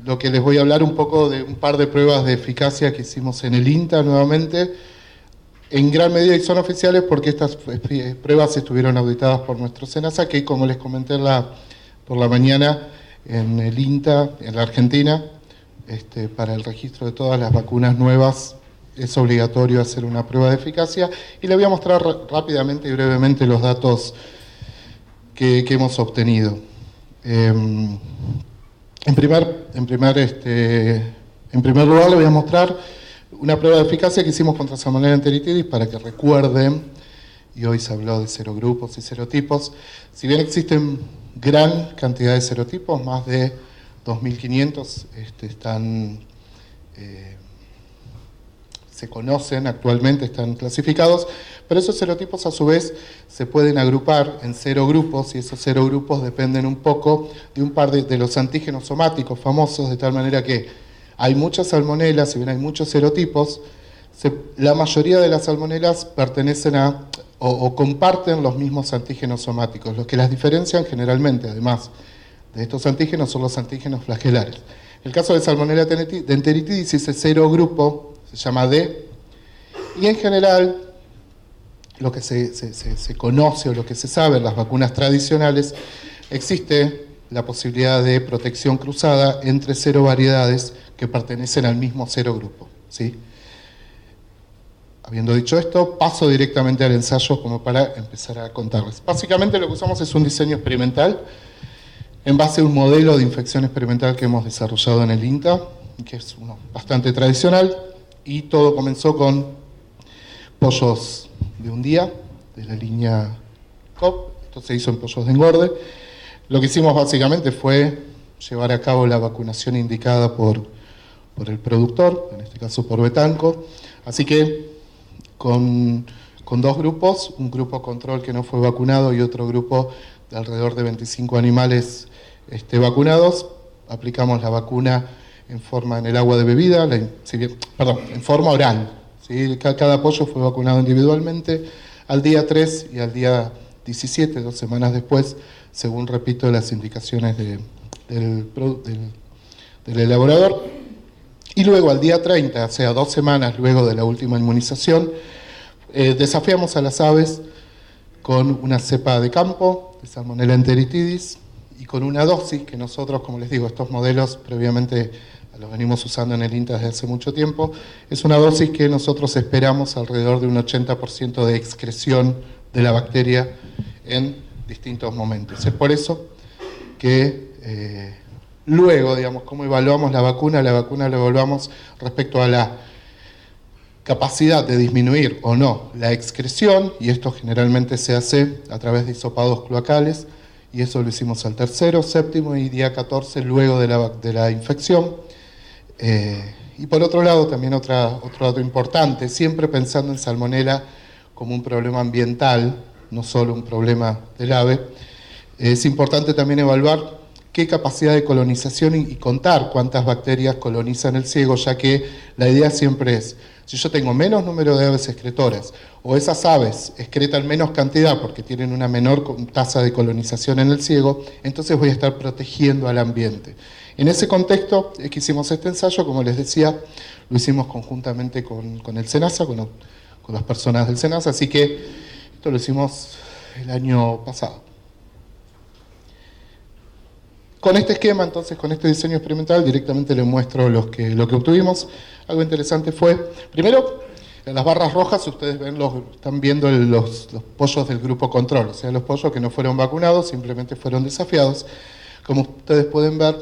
lo que les voy a hablar un poco de un par de pruebas de eficacia que hicimos en el INTA nuevamente, en gran medida y son oficiales porque estas pruebas estuvieron auditadas por nuestro SENASA, que como les comenté por la mañana, en el INTA, en la Argentina, para el registro de todas las vacunas nuevas es obligatorio hacer una prueba de eficacia, y les voy a mostrar rápidamente y brevemente los datos que hemos obtenido. En primer lugar, les voy a mostrar una prueba de eficacia que hicimos contra Salmonella enteritidis para que recuerden, y hoy se habló de serogrupos y serotipos. Si bien existen gran cantidad de serotipos, más de 2.500 se conocen actualmente, están clasificados, pero esos serotipos a su vez se pueden agrupar en serogrupos, y esos serogrupos dependen un poco de un par de los antígenos somáticos famosos, de tal manera que hay muchas salmonelas, si bien hay muchos serotipos, la mayoría de las salmonelas pertenecen a o comparten los mismos antígenos somáticos. Los que las diferencian generalmente, además de estos antígenos, son los antígenos flagelares. En el caso de Salmonella enteritidis, ese serogrupo se llama D, y en general lo que se conoce o lo que se sabe en las vacunas tradicionales, existe la posibilidad de protección cruzada entre serovariedades que pertenecen al mismo serogrupo, ¿sí? Habiendo dicho esto, paso directamente al ensayo como para empezar a contarles. Básicamente lo que usamos es un diseño experimental en base a un modelo de infección experimental que hemos desarrollado en el INTA, que es uno bastante tradicional, y todo comenzó con pollos de un día, de la línea COP. Esto se hizo en pollos de engorde. Lo que hicimos básicamente fue llevar a cabo la vacunación indicada por el productor, en este caso por Betanco. Así que con dos grupos, un grupo control que no fue vacunado y otro grupo de alrededor de 25 animales vacunados, aplicamos la vacuna en el agua de bebida, en forma oral, ¿sí? Cada pollo fue vacunado individualmente al día 3 y al día 17, 2 semanas después, según, repito, las indicaciones del elaborador. Y luego al día 30, o sea, 2 semanas luego de la última inmunización, desafiamos a las aves con una cepa de campo de Salmonella enteritidis y con una dosis que nosotros, como les digo, estos modelos previamente los venimos usando en el INTA desde hace mucho tiempo, es una dosis que nosotros esperamos alrededor de un 80% de excreción de la bacteria en distintos momentos. Es por eso que luego, digamos, cómo evaluamos la vacuna la evaluamos respecto a la capacidad de disminuir o no la excreción, y esto generalmente se hace a través de hisopados cloacales, y eso lo hicimos al tercero, séptimo y día 14 luego de la infección. Y por otro lado, también otro dato importante, siempre pensando en Salmonella como un problema ambiental, no solo un problema del ave, es importante también evaluar qué capacidad de colonización y contar cuántas bacterias colonizan el ciego, ya que la idea siempre es, si yo tengo menos número de aves excretoras, o esas aves excretan menos cantidad porque tienen una menor tasa de colonización en el ciego, entonces voy a estar protegiendo al ambiente. En ese contexto es que hicimos este ensayo, como les decía, lo hicimos conjuntamente con el SENASA, con las personas del SENASA, así que esto lo hicimos el año pasado. Con este esquema, entonces, con este diseño experimental, directamente les muestro lo que obtuvimos. Algo interesante fue, primero, en las barras rojas ustedes están viendo los pollos del grupo control, o sea, los pollos que no fueron vacunados, simplemente fueron desafiados. Como ustedes pueden ver,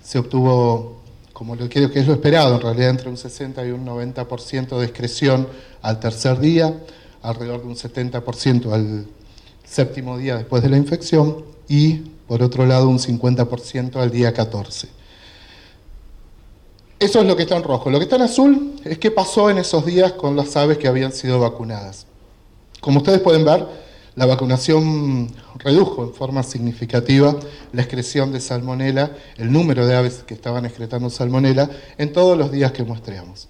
se obtuvo, como que es lo esperado, en realidad entre un 60 y un 90% de excreción al tercer día, alrededor de un 70% al séptimo día después de la infección, y por otro lado un 50% al día 14. Eso es lo que está en rojo. Lo que está en azul es qué pasó en esos días con las aves que habían sido vacunadas. Como ustedes pueden ver, la vacunación redujo en forma significativa la excreción de Salmonella, el número de aves que estaban excretando Salmonella en todos los días que muestreamos.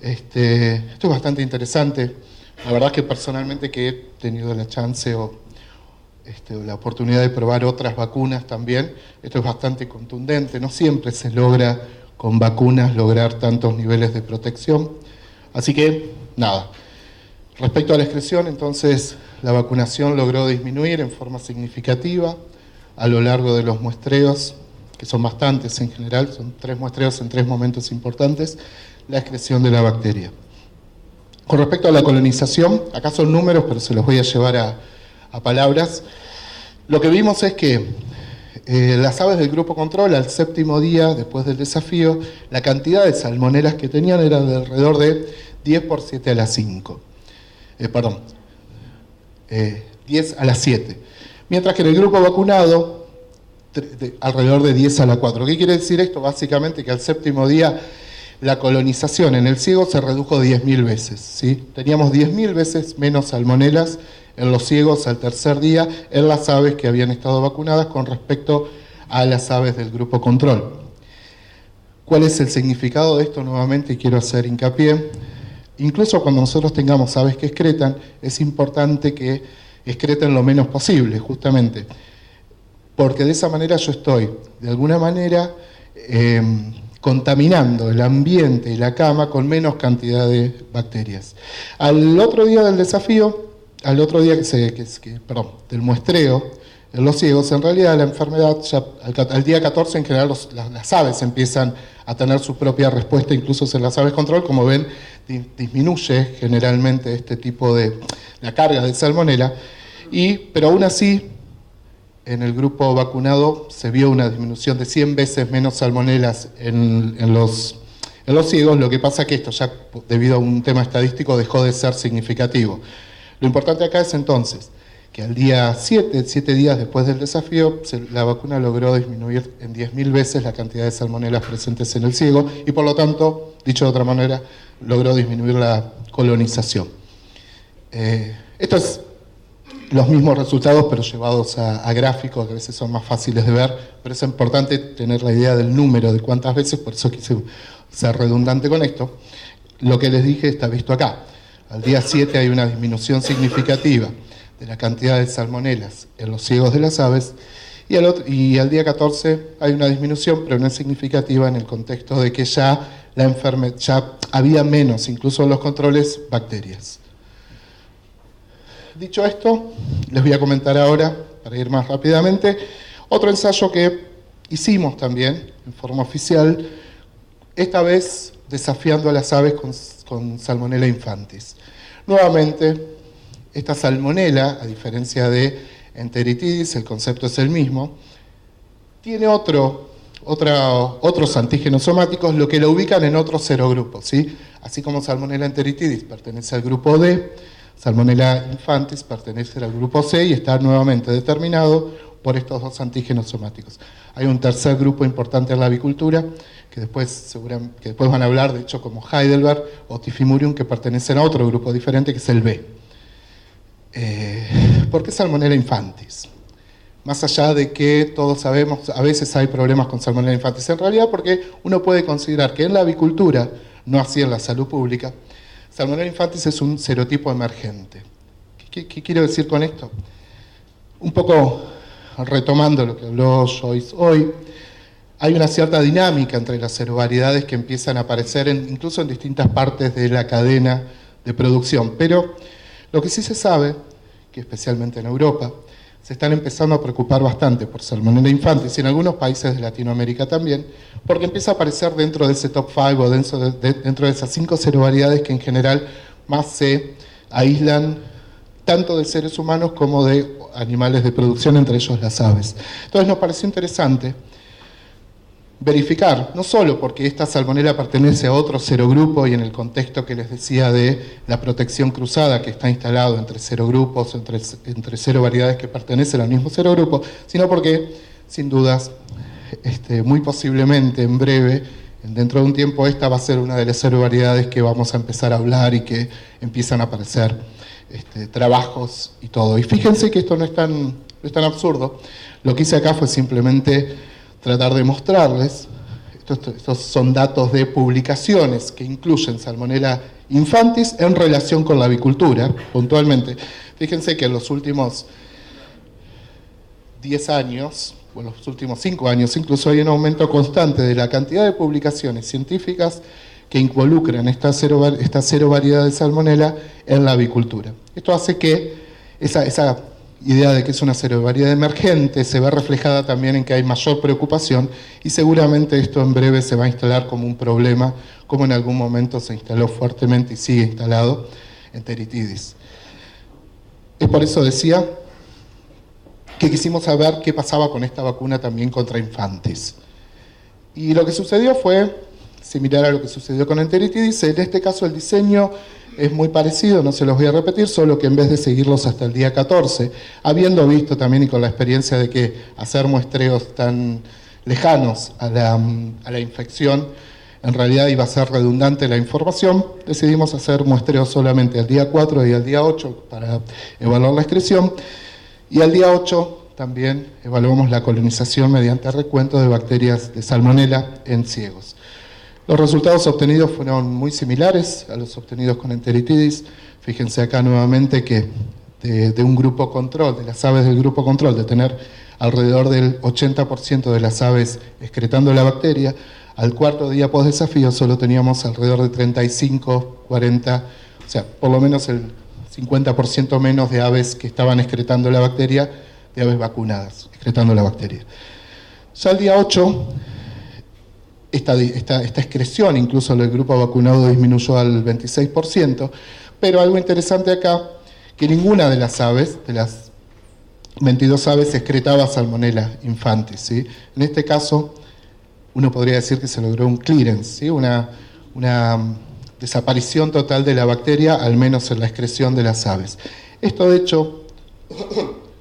Esto es bastante interesante. La verdad es que personalmente que he tenido la chance o la oportunidad de probar otras vacunas también. Esto es bastante contundente, no siempre se logra con vacunas lograr tantos niveles de protección. Así que, nada. Respecto a la excreción, entonces, la vacunación logró disminuir en forma significativa a lo largo de los muestreos, que son bastantes en general, son 3 muestreos en 3 momentos importantes, la excreción de la bacteria. Con respecto a la colonización, acá son números, pero se los voy a llevar a palabras. Lo que vimos es que las aves del grupo control, al 7º día, después del desafío, la cantidad de salmonelas que tenían era de alrededor de 10 por 7 a la 5. 10 a la 7. Mientras que en el grupo vacunado, alrededor de 10 a la 4. ¿Qué quiere decir esto? Básicamente que al 7º día la colonización en el ciego se redujo 10.000 veces. ¿Sí? Teníamos 10.000 veces menos salmonelas en los ciegos al 3er día en las aves que habían estado vacunadas con respecto a las aves del grupo control. ¿Cuál es el significado de esto? Nuevamente quiero hacer hincapié. Incluso cuando nosotros tengamos aves que excretan, es importante que excreten lo menos posible, justamente. Porque de esa manera yo estoy, de alguna manera, contaminando el ambiente y la cama con menos cantidad de bacterias. Al otro día del desafío, del muestreo en los ciegos, en realidad la enfermedad, ya al día 14 en general las aves empiezan a tener su propia respuesta, incluso en las aves control, como ven, disminuye generalmente este tipo de la carga de salmonela, pero aún así, en el grupo vacunado se vio una disminución de 100 veces menos salmonelas en los ciegos, lo que pasa que esto ya, debido a un tema estadístico, dejó de ser significativo. Lo importante acá es entonces que al día 7 días después del desafío, la vacuna logró disminuir en 10.000 veces la cantidad de salmonelas presentes en el ciego y por lo tanto, dicho de otra manera, logró disminuir la colonización. Esto es los mismos resultados, pero llevados a gráficos, que a veces son más fáciles de ver, pero es importante tener la idea del número, de cuántas veces, por eso quise ser redundante con esto. Lo que les dije está visto acá. Al día 7 hay una disminución significativa de la cantidad de salmonelas en los ciegos de las aves, y al día 14 hay una disminución, pero no es significativa en el contexto de que ya había menos, incluso en los controles, bacterias. Dicho esto, les voy a comentar ahora, para ir más rápidamente, otro ensayo que hicimos también en forma oficial, esta vez desafiando a las aves con Salmonella infantis. Nuevamente, esta salmonela, a diferencia de enteritidis, el concepto es el mismo, tiene otros antígenos somáticos, lo que lo ubican en otros serogrupos, ¿sí? Así como Salmonella enteritidis pertenece al grupo D, Salmonella infantis pertenece al grupo C y está nuevamente determinado por estos 2 antígenos somáticos. Hay un tercer grupo importante en la avicultura, que después van a hablar, de hecho, como Heidelberg o Tifimurium, que pertenecen a otro grupo diferente, que es el B. ¿Por qué Salmonella infantis? Más allá de que todos sabemos, a veces hay problemas con Salmonella infantis, en realidad porque uno puede considerar que en la avicultura, no así en la salud pública, Salmonella infantis es un serotipo emergente. ¿Qué quiero decir con esto? Un poco retomando lo que habló Joyce hoy, hay una cierta dinámica entre las serovariedades que empiezan a aparecer incluso en distintas partes de la cadena de producción, pero lo que sí se sabe, que especialmente en Europa, se están empezando a preocupar bastante por Salmonella infantis y en algunos países de Latinoamérica también, porque empieza a aparecer dentro de ese top 5 o dentro de esas 5 serovariedades que en general más se aíslan tanto de seres humanos como de animales de producción, entre ellos las aves. Entonces nos pareció interesante verificar, no solo porque esta salmonela pertenece a otro serogrupo y en el contexto que les decía de la protección cruzada que está instalado entre serogrupos, entre serovariedades que pertenecen al mismo serogrupo, sino porque, sin dudas, muy posiblemente en breve, dentro de un tiempo, esta va a ser una de las serovariedades que vamos a empezar a hablar y que empiezan a aparecer trabajos y todo. Y fíjense que esto no es tan absurdo. Lo que hice acá fue simplemente tratar de mostrarles, estos son datos de publicaciones que incluyen Salmonella infantis en relación con la avicultura, puntualmente. Fíjense que en los últimos 10 años, o los últimos 5 años incluso, hay un aumento constante de la cantidad de publicaciones científicas que involucran esta cero variedad de salmonela en la avicultura. Esto hace que esa idea de que es una cero variedad emergente se ve reflejada también en que hay mayor preocupación, y seguramente esto en breve se va a instalar como un problema, como en algún momento se instaló fuertemente y sigue instalado Enteritidis. Es por eso, decía, que quisimos saber qué pasaba con esta vacuna también contra infantes. Y lo que sucedió fue similar a lo que sucedió con Enteritidis. En este caso el diseño es muy parecido, no se los voy a repetir, solo que en vez de seguirlos hasta el día 14, habiendo visto también y con la experiencia de que hacer muestreos tan lejanos a la infección, en realidad iba a ser redundante la información, decidimos hacer muestreos solamente al día 4 y al día 8 para evaluar la excreción, y al día 8 también evaluamos la colonización mediante recuento de bacterias de salmonela en ciegos. Los resultados obtenidos fueron muy similares a los obtenidos con Enteritidis. Fíjense acá nuevamente que de un grupo control, de las aves del grupo control, de tener alrededor del 80% de las aves excretando la bacteria, al cuarto día post desafío solo teníamos alrededor de 35, 40, o sea, por lo menos el 50% menos de aves que estaban excretando la bacteria, de aves vacunadas, excretando la bacteria. Ya al día 8, esta excreción, incluso del grupo vacunado, disminuyó al 26%, pero algo interesante acá, que ninguna de las aves, de las 22 aves, excretaba Salmonella infantis, ¿sí? En este caso, uno podría decir que se logró un clearance, ¿sí? Una desaparición total de la bacteria, al menos en la excreción de las aves. Esto, de hecho,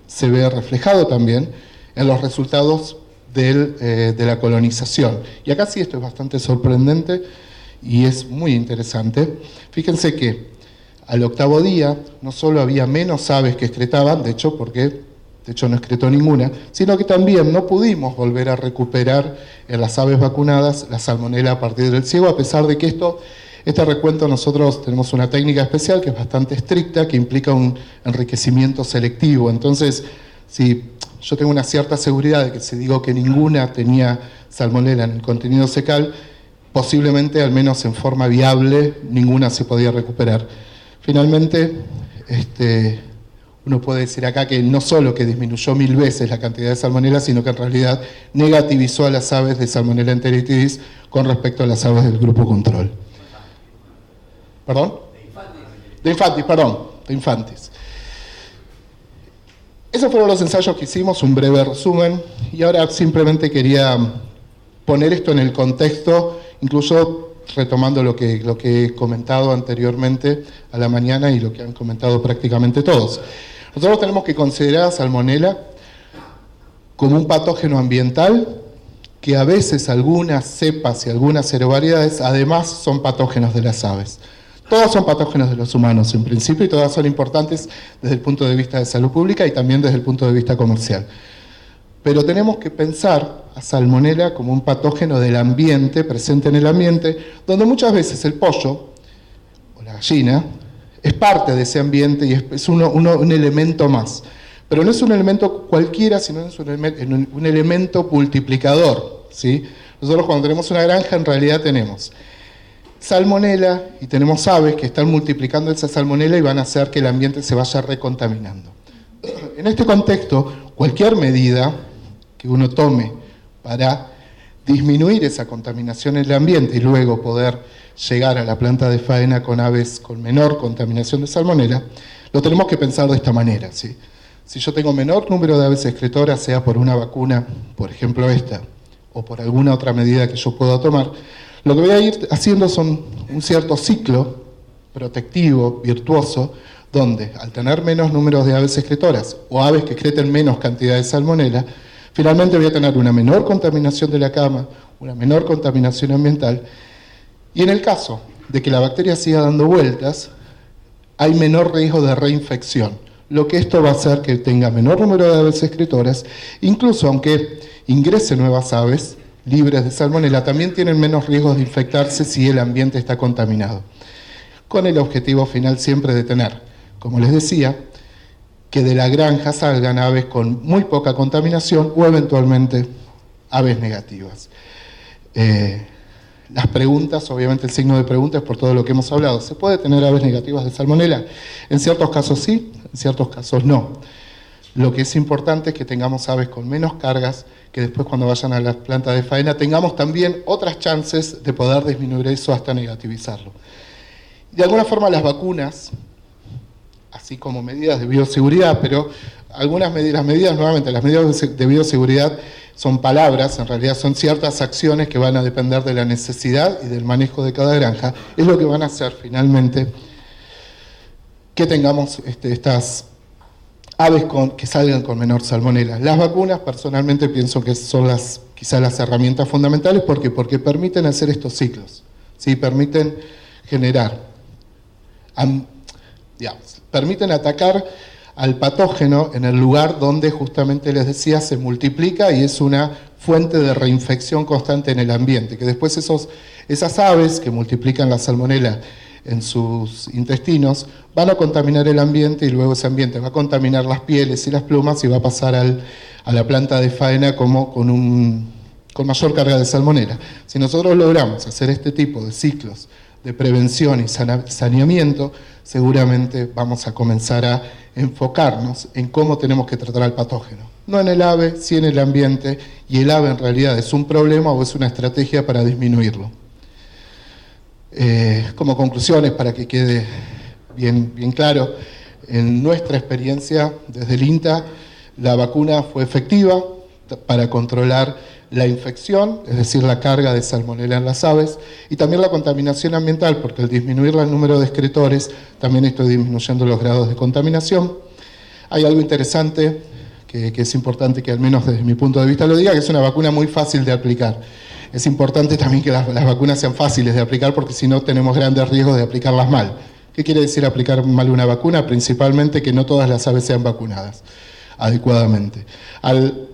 se ve reflejado también en los resultados de la colonización. Y acá sí esto es bastante sorprendente y es muy interesante. Fíjense que al octavo día no solo había menos aves que excretaban, de hecho no excretó ninguna, sino que también no pudimos volver a recuperar en las aves vacunadas la salmonela a partir del ciego, a pesar de que este recuento nosotros tenemos una técnica especial que es bastante estricta, que implica un enriquecimiento selectivo. Entonces, si yo tengo una cierta seguridad de que si digo que ninguna tenía salmonela en el contenido fecal, posiblemente, al menos en forma viable, ninguna se podía recuperar. Finalmente, uno puede decir acá que no solo que disminuyó 1000 veces la cantidad de salmonela, sino que en realidad negativizó a las aves de Salmonella enteritidis con respecto a las aves del grupo control. ¿Perdón? De infantis. Esos fueron los ensayos que hicimos, un breve resumen, y ahora simplemente quería poner esto en el contexto, incluso retomando lo que he comentado anteriormente a la mañana y lo que han comentado prácticamente todos. Nosotros tenemos que considerar a Salmonella como un patógeno ambiental, que a veces algunas cepas y algunas serovariedades además son patógenos de las aves. Todas son patógenos de los humanos en principio y todas son importantes desde el punto de vista de salud pública y también desde el punto de vista comercial. Pero tenemos que pensar a Salmonella como un patógeno del ambiente, presente en el ambiente, donde muchas veces el pollo o la gallina es parte de ese ambiente y es un elemento más. Pero no es un elemento cualquiera, sino es un elemento multiplicador, ¿sí? Nosotros cuando tenemos una granja en realidad tenemos salmonela y tenemos aves que están multiplicando esa salmonela y van a hacer que el ambiente se vaya recontaminando. En este contexto, cualquier medida que uno tome para disminuir esa contaminación en el ambiente y luego poder llegar a la planta de faena con aves con menor contaminación de salmonela, lo tenemos que pensar de esta manera, ¿sí? Si yo tengo menor número de aves excretoras, sea por una vacuna, por ejemplo esta, o por alguna otra medida que yo pueda tomar, lo que voy a ir haciendo son un cierto ciclo protectivo, virtuoso, donde al tener menos números de aves excretoras o aves que excreten menos cantidad de salmonela, finalmente voy a tener una menor contaminación de la cama, una menor contaminación ambiental, y en el caso de que la bacteria siga dando vueltas, hay menor riesgo de reinfección, lo que esto va a hacer que tenga menor número de aves excretoras, incluso aunque ingresen nuevas aves libres de salmonela, también tienen menos riesgos de infectarse si el ambiente está contaminado, con el objetivo final siempre de tener, como les decía, que de la granja salgan aves con muy poca contaminación o eventualmente aves negativas. Las preguntas, obviamente el signo de pregunta es por todo lo que hemos hablado. ¿Se puede tener aves negativas de salmonela? En ciertos casos sí, en ciertos casos no. Lo que es importante es que tengamos aves con menos cargas, que después cuando vayan a las plantas de faena tengamos también otras chances de poder disminuir eso hasta negativizarlo. De alguna forma las vacunas, así como medidas de bioseguridad, pero algunas medidas, nuevamente, las medidas de bioseguridad son palabras, en realidad son ciertas acciones que van a depender de la necesidad y del manejo de cada granja, es lo que van a hacer finalmente que tengamos estas aves que salgan con menor salmonela. Las vacunas, personalmente, pienso que son quizás las herramientas fundamentales. ¿Por qué? Porque permiten hacer estos ciclos, ¿sí? Permiten generar, permiten atacar al patógeno en el lugar donde, justamente les decía, se multiplica y es una fuente de reinfección constante en el ambiente, que después esas aves que multiplican la salmonela en sus intestinos van a contaminar el ambiente y luego ese ambiente va a contaminar las pieles y las plumas y va a pasar a la planta de faena como con mayor carga de salmonela. Si nosotros logramos hacer este tipo de ciclos de prevención y saneamiento, seguramente vamos a comenzar a enfocarnos en cómo tenemos que tratar al patógeno. No en el ave, sí en el ambiente, y el ave en realidad es un problema o es una estrategia para disminuirlo. Como conclusiones, para que quede bien claro, en nuestra experiencia desde el INTA, la vacuna fue efectiva para controlar la infección, es decir, la carga de salmonela en las aves, y también la contaminación ambiental, porque al disminuir el número de excretores, también estoy disminuyendo los grados de contaminación. Hay algo interesante que es importante que al menos desde mi punto de vista lo diga, que es una vacuna muy fácil de aplicar. Es importante también que las vacunas sean fáciles de aplicar, porque si no tenemos grandes riesgos de aplicarlas mal. ¿Qué quiere decir aplicar mal una vacuna? Principalmente que no todas las aves sean vacunadas adecuadamente. Al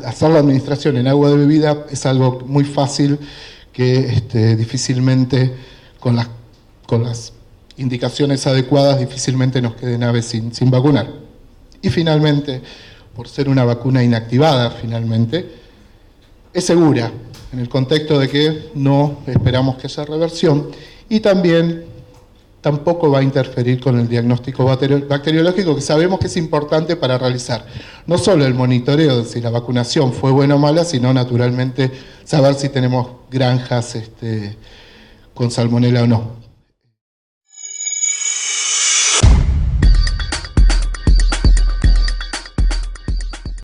hacer la administración en agua de bebida es algo muy fácil que difícilmente con las indicaciones adecuadas difícilmente nos queden aves sin vacunar. Y finalmente, por ser una vacuna inactivada finalmente, es segura en el contexto de que no esperamos que haya reversión y también tampoco va a interferir con el diagnóstico bacteriológico, que sabemos que es importante para realizar no solo el monitoreo de si la vacunación fue buena o mala, sino naturalmente saber si tenemos granjas con salmonela o no.